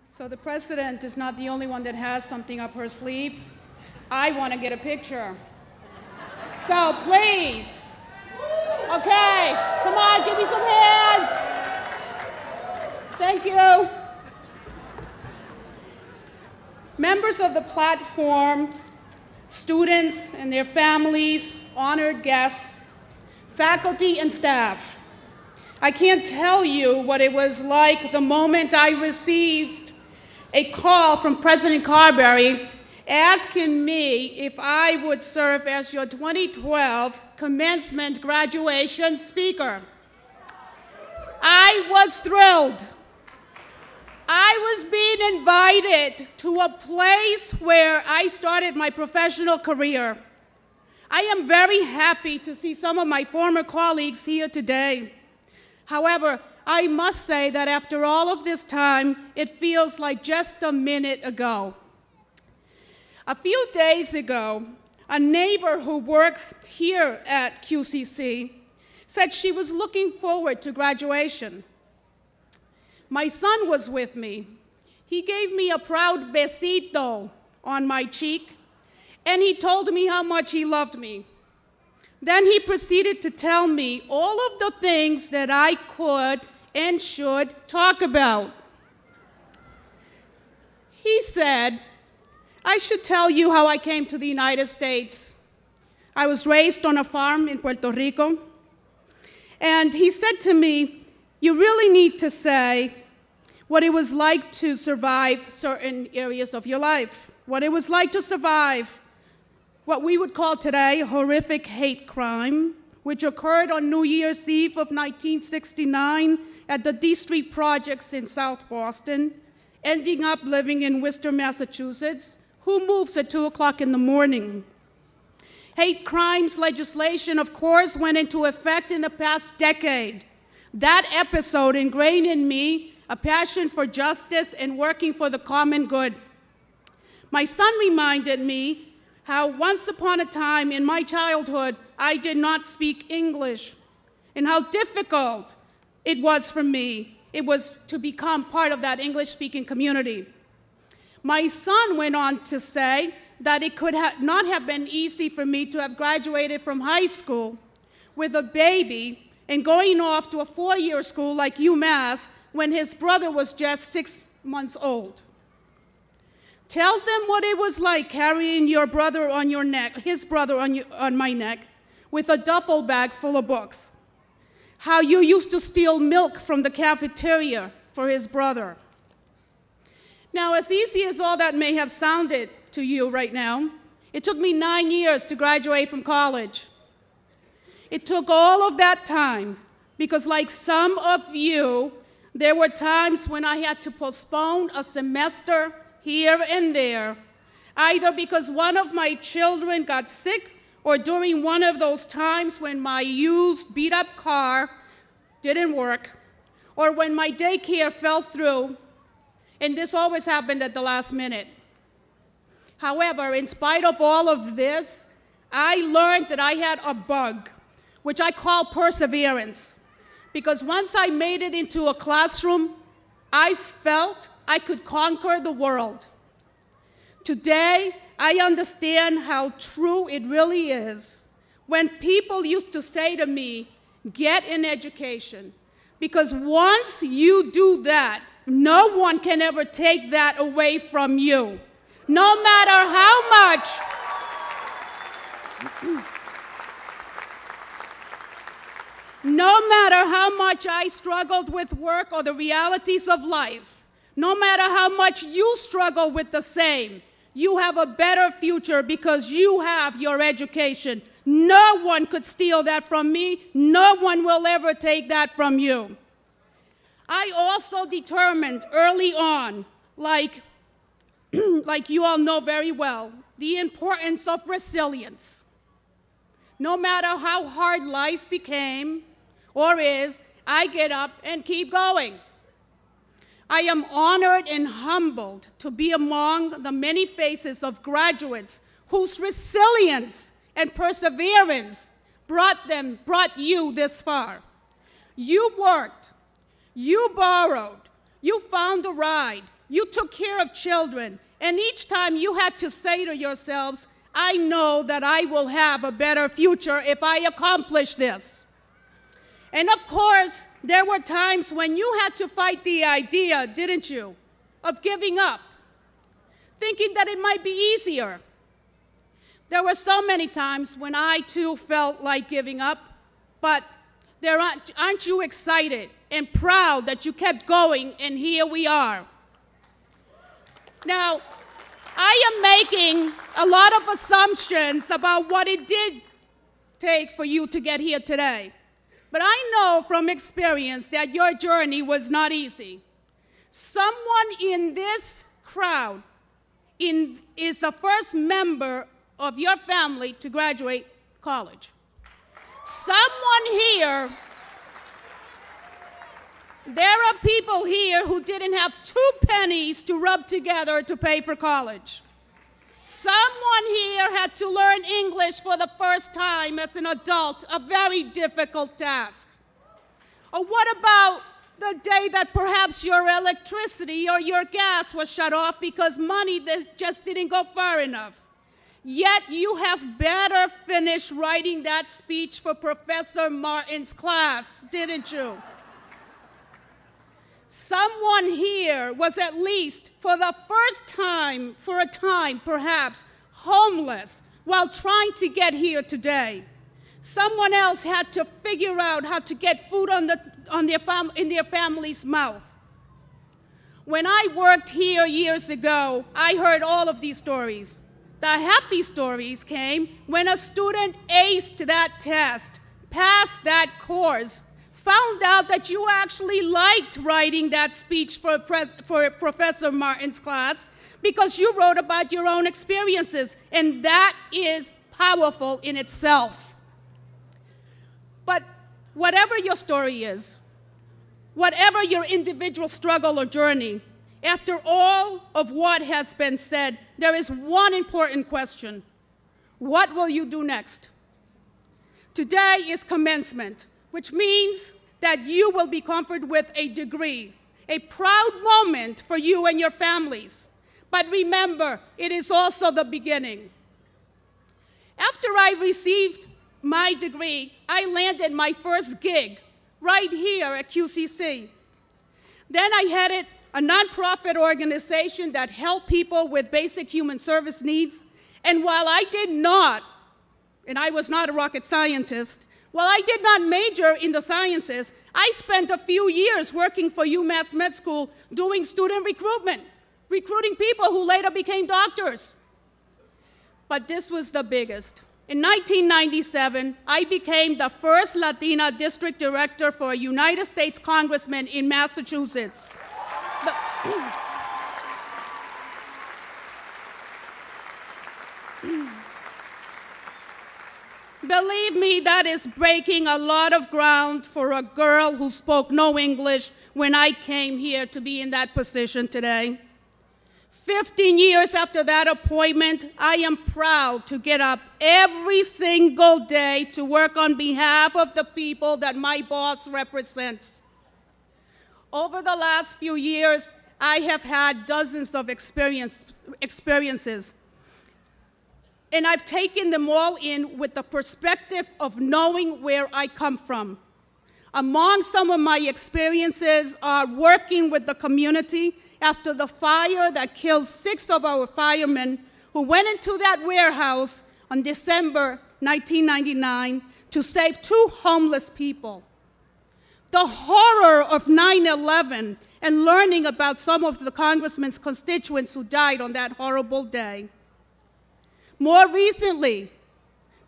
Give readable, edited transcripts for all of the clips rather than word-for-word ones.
So the president is not the only one that has something up her sleeve. I want to get a picture. So please. Okay, come on, give me some hands. Thank you. Members of the platform, students and their families, honored guests, faculty and staff. I can't tell you what it was like the moment I received a call from President Carberry asking me if I would serve as your 2012 commencement graduation speaker. I was thrilled. I was being invited to a place where I started my professional career. I am very happy to see some of my former colleagues here today. However, I must say that after all of this time, it feels like just a minute ago. A few days ago, a neighbor who works here at QCC said she was looking forward to graduation. My son was with me. He gave me a proud besito on my cheek, and he told me how much he loved me. Then he proceeded to tell me all of the things that I could and should talk about. He said, I should tell you how I came to the United States. I was raised on a farm in Puerto Rico. And he said to me, you really need to say what it was like to survive certain areas of your life, what it was like to survive what we would call today horrific hate crime, which occurred on New Year's Eve of 1969 at the D Street Projects in South Boston, ending up living in Worcester, Massachusetts. Who moves at 2 o'clock in the morning? Hate crimes legislation, of course, went into effect in the past decade. That episode ingrained in me a passion for justice and working for the common good. My son reminded me how once upon a time in my childhood, I did not speak English, and how difficult it was for me. It was to become part of that English-speaking community. My son went on to say that it could not have been easy for me to have graduated from high school with a baby and going off to a 4-year school like UMass when his brother was just 6 months old. Tell them what it was like carrying your brother on your neck, his brother on my neck, with a duffel bag full of books. How you used to steal milk from the cafeteria for his brother. Now, as easy as all that may have sounded to you right now, it took me 9 years to graduate from college. It took all of that time because, like some of you, there were times when I had to postpone a semester here and there, either because one of my children got sick or during one of those times when my used, beat-up car didn't work, or when my daycare fell through, and this always happened at the last minute. However, in spite of all of this, I learned that I had a bug, which I call perseverance, because once I made it into a classroom, I felt I could conquer the world. Today, I understand how true it really is when people used to say to me, get an education, because once you do that, no one can ever take that away from you, no matter how much. No matter how much I struggled with work or the realities of life, no matter how much you struggle with the same, you have a better future because you have your education. No one could steal that from me. No one will ever take that from you. I also determined early on, like you all know very well, the importance of resilience. No matter how hard life became or is, I get up and keep going. I am honored and humbled to be among the many faces of graduates whose resilience and perseverance brought you this far. You worked, you borrowed, you found a ride, you took care of children, and each time you had to say to yourselves, I know that I will have a better future if I accomplish this. And of course, there were times when you had to fight the idea, didn't you, of giving up, thinking that it might be easier. There were so many times when I too felt like giving up, but aren't you excited and proud that you kept going, and here we are. Now, I am making a lot of assumptions about what it did take for you to get here today. But I know from experience that your journey was not easy. Someone in this crowd is the first member of your family to graduate college. Someone here, there are people here who didn't have 2 pennies to rub together to pay for college. Someone here had to learn English for the first time as an adult, a very difficult task. Or what about the day that perhaps your electricity or your gas was shut off because money just didn't go far enough? Yet you have better finished writing that speech for Professor Martin's class, didn't you? Someone here was at least for the first time, for a time perhaps, homeless while trying to get here today. Someone else had to figure out how to get food in their family's mouth. When I worked here years ago, I heard all of these stories. The happy stories came when a student aced that test, passed that course, found out that you actually liked writing that speech for Professor Martin's class because you wrote about your own experiences, and that is powerful in itself. But whatever your story is, whatever your individual struggle or journey, after all of what has been said, there is one important question. What will you do next? Today is commencement, which means that you will be conferred with a degree, a proud moment for you and your families. But remember, it is also the beginning. After I received my degree, I landed my first gig right here at QCC. Then I headed a nonprofit organization that helped people with basic human service needs. And while I did not, and I was not a rocket scientist, while I did not major in the sciences, I spent a few years working for UMass Med School doing student recruitment, recruiting people who later became doctors. But this was the biggest. In 1997, I became the first Latina district director for a United States Congressman in Massachusetts. Believe me, that is breaking a lot of ground for a girl who spoke no English when I came here to be in that position today. 15 years after that appointment, I am proud to get up every single day to work on behalf of the people that my boss represents. Over the last few years, I have had dozens of experiences, and I've taken them all in with the perspective of knowing where I come from. Among some of my experiences are working with the community after the fire that killed 6 of our firemen who went into that warehouse on December 1999 to save 2 homeless people. The horror of 9/11 and learning about some of the congressman's constituents who died on that horrible day. More recently,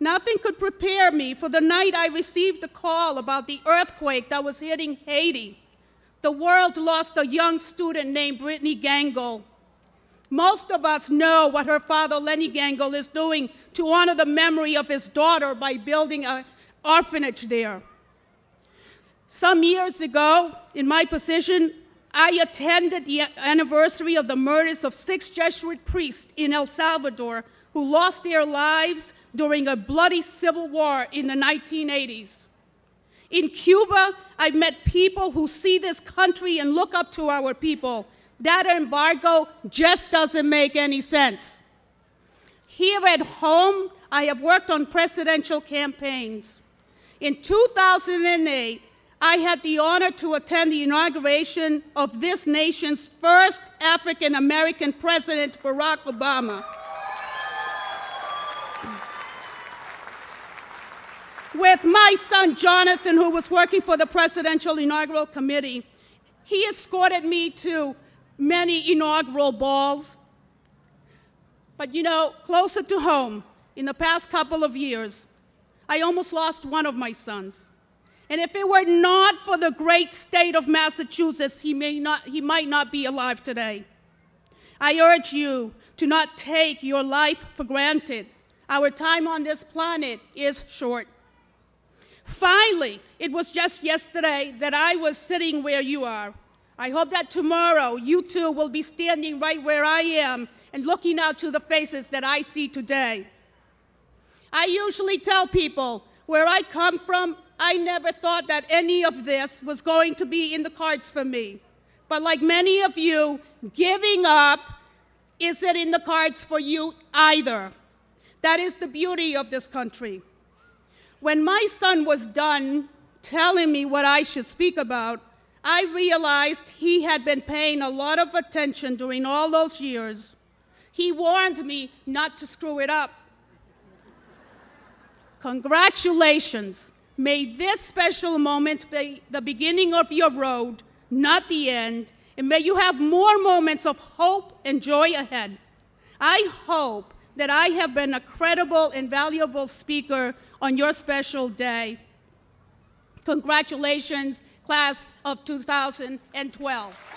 nothing could prepare me for the night I received a call about the earthquake that was hitting Haiti. The world lost a young student named Brittany Gangle. Most of us know what her father, Lenny Gangle, is doing to honor the memory of his daughter by building an orphanage there. Some years ago, in my position, I attended the anniversary of the murders of 6 Jesuit priests in El Salvador who lost their lives during a bloody civil war in the 1980s. In Cuba, I've met people who see this country and look up to our people, That embargo just doesn't make any sense. Here at home, I have worked on presidential campaigns. In 2008, I had the honor to attend the inauguration of this nation's first African-American president, Barack Obama. With my son, Jonathan, who was working for the Presidential Inaugural Committee, he escorted me to many inaugural balls. But you know, closer to home, in the past couple of years, I almost lost one of my sons. And if it were not for the great state of Massachusetts, he might not be alive today. I urge you to not take your life for granted. Our time on this planet is short. Finally, it was just yesterday that I was sitting where you are. I hope that tomorrow you too will be standing right where I am and looking out to the faces that I see today. I usually tell people where I come from, I never thought that any of this was going to be in the cards for me. But like many of you, giving up isn't in the cards for you either. That is the beauty of this country. When my son was done telling me what I should speak about, I realized he had been paying a lot of attention during all those years. He warned me not to screw it up. Congratulations. May this special moment be the beginning of your road, not the end, and may you have more moments of hope and joy ahead. I hope that I have been a credible and valuable speaker on your special day. Congratulations, class of 2012.